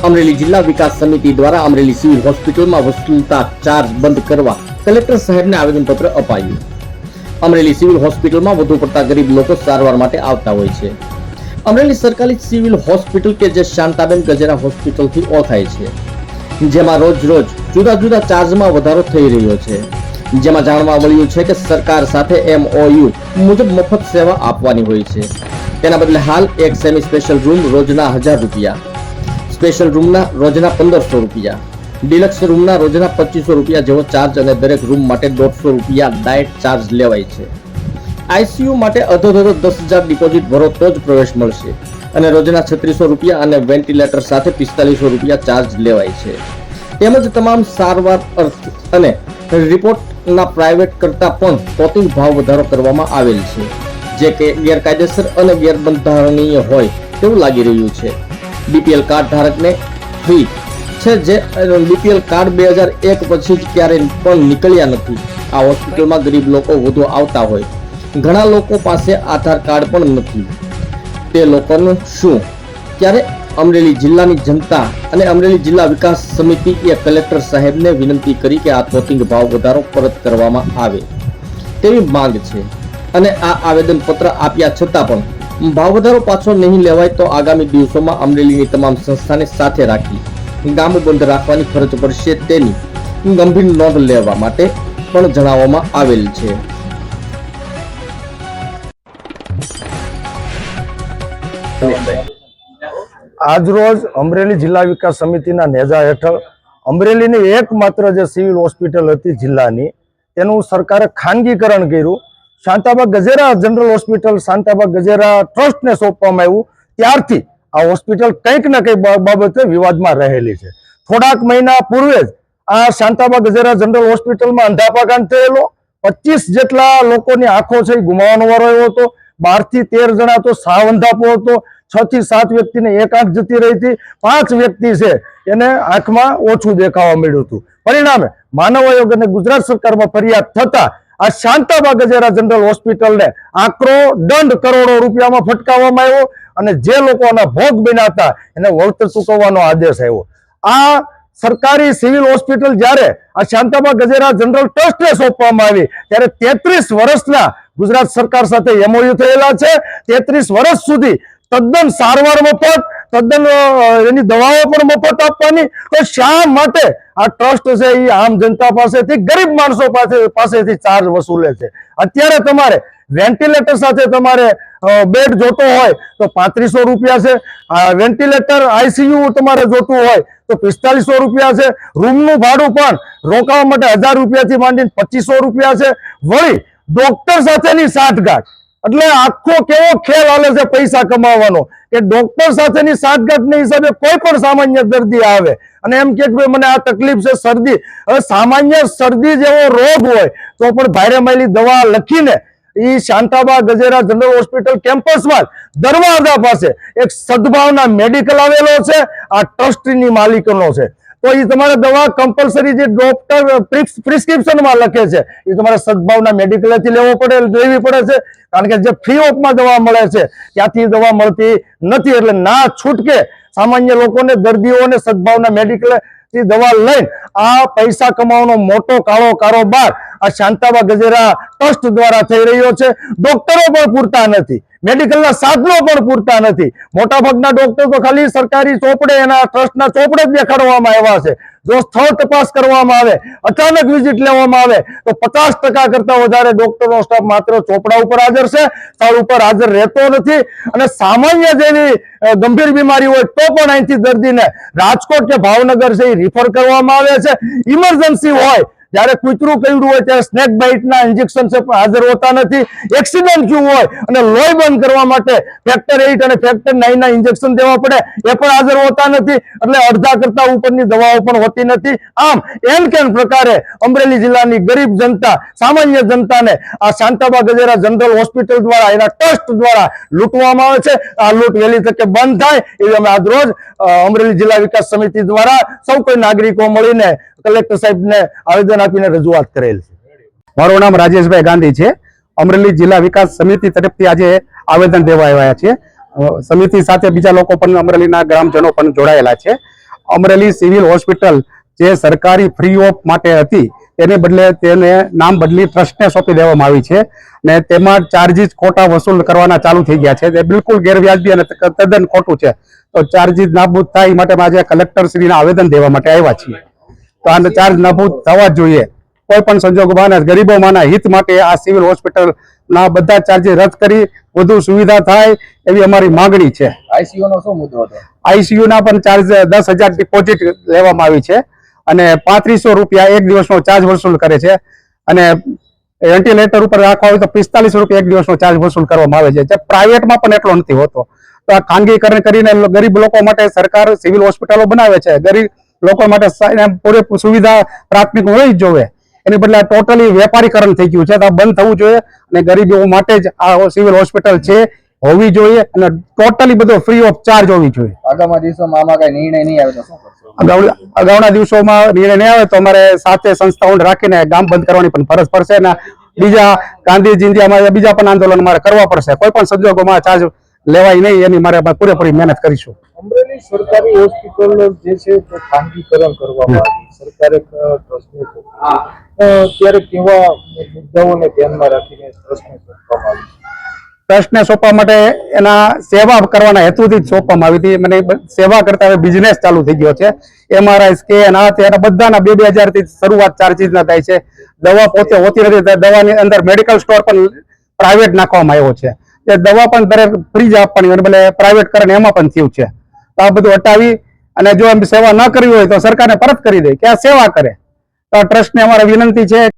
અમરેલી જિલ્લા વિકાસ સમિતિ દ્વારા અમરેલી સિવિલ હોસ્પિટલમાં વસૂલતા ચાર્જ બંધ કરવા કલેક્ટર સાહેબને આવેદનપત્ર અપાયું. અમરેલી સિવિલ હોસ્પિટલમાં વધુ પડતા ગરીબ લોકો સારવાર માટે આવતા હોય છે. અમરેલી સરકારી સિવિલ હોસ્પિટલ કે જે શાંતાબેન ગજેરા હોસ્પિટલથી ઓળખાય છે, જેમાં રોજ જુદા જુદા ચાર્જમાં વધારો થઈ રહ્યો છે. જેમાં જાણવા મળ્યું છે કે સરકાર સાથે MOU મુજબ મફત સેવા આપવાની હોય છે. તેના બદલે હાલ એક સેમી સ્પેશિયલ રૂમ રોજના 1000 રૂપિયા, સ્પેશિયલ રૂમના રોજના 1500 રૂપિયા, ડિલક્સ રૂમના રોજના 2500 રૂપિયા જેવો ચાર્જ અને દરેક રૂમ માટે 150 રૂપિયા ડાયટ ચાર્જ લેવાય છે. ICU માટે અધોધરો 10,000 ડિપોઝિટ ભરો તો જ પ્રવેશ મળશે અને રોજના 3600 રૂપિયા અને વેન્ટિલેટર સાથે 4500 રૂપિયા ચાર્જ લેવાય છે. તેમજ તમામ સારવાર અને રિપોર્ટના પ્રાઇવેટ કરતા પણ તોતિંગ ભાવ વધારો કરવામાં આવેલ છે, જે કે ગેરકાયદેસર અને ગેરબંધારણીય હોય તેવું લાગી રહ્યું છે. BPL કાર્ડ ધારકને ફ્રી છે, જે BPL કાર્ડ 2001 પછી જ ક્યારેય પણ નીકળ્યા નથી. આ હોસ્પિટલમાં ગરીબ લોકો વધુ આવતા હોય, ઘણા લોકો પાસે આધાર કાર્ડ પણ નથી. તે લોકોનું શું? ત્યારે અમરેલી જિલ્લાની જનતા અને અમરેલી જિલ્લા વિકાસ સમિતિએ કલેક્ટર સાહેબને વિનંતી કરી કે આ તોતિંગ ભાવ વધારો પરત કરવામાં આવે તેવી માંગ છે. અને આ આવેદન પત્ર આપ્યા છતાં પણ ભાવ વધારો પાછો નહીં લેવાય તો આગામી દિવસોમાં અમરેલીની તમામ સંસ્થાને સાથે રાખી ગામ બંધ રાખવાની ફરજ પડશે, તેની ગંભીર નોંધ લેવા માટે પણ જણાવવામાં આવેલ છે. આજરોજ અમરેલી જિલ્લા વિકાસ સમિતિના નેજા હેઠળ અમરેલીની એકમાત્ર જે સિવિલ હોસ્પિટલ હતી જિલ્લાની, તેનું સરકારે ખાનગીકરણ કર્યું. શાંતાબા ગજેરા જનરલ હોસ્પિટલ શાંતાબા ગજેરા ટ્રસ્ટને સોંપવામાં આવ્યું. ત્યારથી આ હોસ્પિટલ કંઈક ને કંઈક બાબતે વિવાદમાં રહેલી છે. થોડાક મહિના પૂર્વે જ આ શાંતાબા ગજેરા જનરલ હોસ્પિટલમાં અંધાપાકાંડ થયેલો. 25 જેટલા લોકોની આંખો છે ગુમાવવાનો વારો આવ્યો હતો. 12 થી 13 જણા તો સાવ અંધાપો હતો. 6 થી 7 વ્યક્તિને એક આંખ જતી રહી હતી. 5 વ્યક્તિ છે એને આંખમાં ઓછું દેખાવા મળ્યું હતું. પરિણામે માનવ આયોગ અને ગુજરાત સરકારમાં ફરિયાદ થતા આ શાંતાબા ગજેરા જનરલ હોસ્પિટલને આકરો દંડ કરોડો રૂપિયામાં ફટકાવવામાં આવ્યો અને જે લોકોના ભોગ બન્યા હતા એને વળતર ચૂકવવાનો આદેશ આવ્યો. આ સરકારી સિવિલ હોસ્પિટલ જ્યારે આ શાંતાબા ગજેરા જનરલ ટ્રસ્ટને સોંપવામાં આવી ત્યારે 33 વર્ષના ગુજરાત સરકાર સાથે MOU થયેલા છે. 33 વર્ષ સુધી તદ્દન સારવાર મફત, તદ્દન એની દવાઓ પણ મફત આપવાની. તો શા માટે આ ટ્રસ્ટ છે એ આમ જનતા પાસેથી, ગરીબ માણસો પાસેથી ચાર્જ વસૂલે છે? અત્યારે તમારે વેન્ટિલેટર સાથે તમારે બેડ જોતો હોય તો 3500 રૂપિયા છે. વેન્ટિલેટર ICU તમારે જોતું હોય તો 4500 રૂપિયા છે. રૂમનું ભાડું પણ રોકાવા માટે 1000 રૂપિયાથી માંડીને 2500 રૂપિયા છે. વળી ડોક્ટર સાથેની સાંઠગાંઠ, એટલે આખો કેવો ખેલ હાલે છે પૈસા કમાવાનો કે ડોક્ટર સાથેની સાંઠગાંઠના હિસાબે કોઈ પણ સામાન્ય દર્દી આવે અને એમ કે ભાઈ મને આ તકલીફ છે, શરદી. હવે સામાન્ય શરદી જેવો રોગ હોય તો પણ ભારે માયલી દવા લખીને એ શાંતાબા ગજેરા જનરલ હોસ્પિટલ કેમ્પસમાં દરવાજા પાસે એક સદભાવના મેડિકલ આવેલો છે. આ ટ્રસ્ટની માલિકીનો છે. તો એ તમારે દવા કમ્પલસરી જે ડોક્ટર પ્રિસ્ક્રિપ્શનમાં લખે છે એ તમારે સદભાવના મેડિકલથી લેવી પડે છે. કારણ કે જે ફ્રી ઓફમાં દવા મળે છે ત્યાંથી દવા મળતી નથી. એટલે ના છૂટકે સામાન્ય લોકોને, દર્દીઓને સદભાવના મેડિકલથી દવા લઈને આ પૈસા કમાવાનો મોટો કાળો કારોબાર આ શાંતાબા ગજેરા ટ્રસ્ટ દ્વારા થઈ રહ્યો છે. ડોક્ટરો પણ પૂરતા નથી, મેડિકલના સાધનો પણ પૂરતા નથી. મોટાભાગના ડોક્ટર તો ખાલી સરકારી ચોપડે, એના ટ્રસ્ટના ચોપડે જ દેખાડવામાં આવ્યા છે. જો સ્થળ તપાસ કરવામાં આવે, અચાનક વિઝિટ લેવામાં આવે તો 50% કરતા વધારે ડોક્ટરનો સ્ટાફ માત્ર ચોપડા ઉપર હાજર છે, સ્થળ ઉપર હાજર રહેતો નથી. અને સામાન્ય જેવી ગંભીર બીમારી હોય તો પણ અહીંથી દર્દીને રાજકોટ કે ભાવનગર છે એ રિફર કરવામાં આવે છે. ઇમરજન્સી હોય, જ્યારે કૂતરું કર્યું હોય ત્યારે સ્નેક બાઇટના ઇન્જેક્શન છે હાજર હોતા નથી. એક્સિડન્ટ થયું હોય અને લોહી બંધ કરવા માટે ફેક્ટર 8 અને ફેક્ટર 9 ના ઇન્જેક્શન દેવા પડે, એ પણ હાજર હોતા નથી. એટલે અડધા કરતા ઉપરની દવાઓ પણ હોતી નથી. આમ એમ કેમ પ્રકારે અમરેલી જિલ્લાની ગરીબ જનતા, સામાન્ય જનતાને આ શાંતાબા ગજેરા જનરલ હોસ્પિટલ દ્વારા, એના ટ્રસ્ટ દ્વારા લૂંટવામાં આવે છે. આ લૂંટ વહેલી તકે બંધ થાય એવી અમે આજરોજ અમરેલી જિલ્લા વિકાસ સમિતિ દ્વારા સૌ કોઈ નાગરિકો મળીને કલેક્ટર સાહેબને આવેદન આપીને રજૂઆત કરેલ છે. મારું નામ રાજેશભાઈ ગાંધી છે. અમરેલી જિલ્લા વિકાસ સમિતિ તરફથી આજે આવેદન દેવા આવ્યા છે. સમિતિ સાથે બીજા લોકો પણ, અમરેલીના ગ્રામજનો પણ જોડાયેલા છે. અમરેલી સિવિલ હોસ્પિટલ જે સરકારી ફ્રી ઓફ માટે હતી તેને બદલે તેને નામ બદલી ટ્રસ્ટને સોંપી દેવામાં આવી છે ને તેમાં ચાર્જીસ ખોટા વસૂલ કરવાના ચાલુ થઈ ગયા છે. તે બિલકુલ ગેરવ્યાજબી અને તદ્દન ખોટું છે. તો ચાર્જીસ નાબૂદ થાય એ માટે આજે કલેક્ટરશ્રીને આવેદન દેવા માટે આવ્યા છીએ. તો આને ચાર્જ નાબૂદ થવા જ જોઈએ. કોઈ પણ સંજોગોમાં અને ગરીબોમાંના હિત માટે આ સિવિલ હોસ્પિટલના બધા ચાર્જીસ રદ કરી વધુ સુવિધા થાય એવી અમારી માંગણી છે. આઈસીયુ નો શું મુદ્દો હતો? આઈસીયુના પણ ચાર્જ 10,000 ડિપોઝિટ લેવામાં આવી છે અને 3500 રૂપિયા એક દિવસનો ચાર્જ વસૂલ કરે છે અને વેન્ટિલેટર ઉપર રાખવા હોય તો 45 રૂપિયા એક દિવસનો ચાર્જ વસૂલ કરવામાં આવે છે, જે પ્રાઇવેટમાં પણ એટલો નથી હોતો. તો આ ખાનગીકરણ કરીને ગરીબ લોકો માટે સરકાર સિવિલ હોસ્પિટલો બનાવે છે. ગરીબ લોકો માટે પૂરેપૂરી સુવિધા પ્રાથમિક હોવી જ જોઈએ. એની બદલે ટોટલી વેપારીકરણ થઈ ગયું છે. તો આ બંધ થવું જોઈએ અને ગરીબો માટે જ આ સિવિલ હોસ્પિટલ છે હોવી જોઈએ અને ટોટલી બધો ફ્રી ઓફ ચાર્જ હોવી જોઈએ. આગામી દિવસોમાં આમાં કઈ નિર્ણય નહીં આવે તો શું કરશો? અગાઉના દિવસોમાં નિર્ણય નહીં આવે તો અમારે સાથે સંસ્થાઓને રાખીને ગામ બંધ કરવાની પણ ફરજ પડશે અને બીજા ગાંધીજી અમારે બીજા પણ આંદોલન મારે કરવા પડશે. કોઈ પણ સંજોગોમાં ચાર્જ લેવાય નહીં એની મારે પૂરેપૂરી મહેનત કરીશું. અમરેલી સરકારી હોસ્પિટલ જે છે તે ખાનગીકરણ કરવામાં આવી, સરકારે ટ્રસ્ટને ત્યારે કેવા મુદ્દાઓને ધ્યાનમાં રાખીને ટ્રસ્ટને સોંપવામાં આવી? ટ્રસ્ટને સોંપવા માટે એના સેવા કરવાના હેતુથી જ સોંપવામાં આવી હતી. મને સેવા કરતા હવે બિઝનેસ ચાલુ થઈ ગયો છે. MRI સ્કેન આ તે બધાના 2,000 થી શરૂઆત ચાર્જીસ ના થાય છે. દવા પોતે હોતી નથી. દવાની અંદર મેડિકલ સ્ટોર પણ પ્રાઇવેટ નાખવામાં આવ્યો છે. તે દવા પણ દરેક ફ્રી જ આપવાની અને ભલે પ્રાઇવેટ કરે એમાં પણ થયું છે. તો આ બધું હટાવી અને જો એમ સેવા ન કરવી હોય તો સરકારને પરત કરી દે કે આ સેવા કરે. તો ટ્રસ્ટને અમારે વિનંતી છે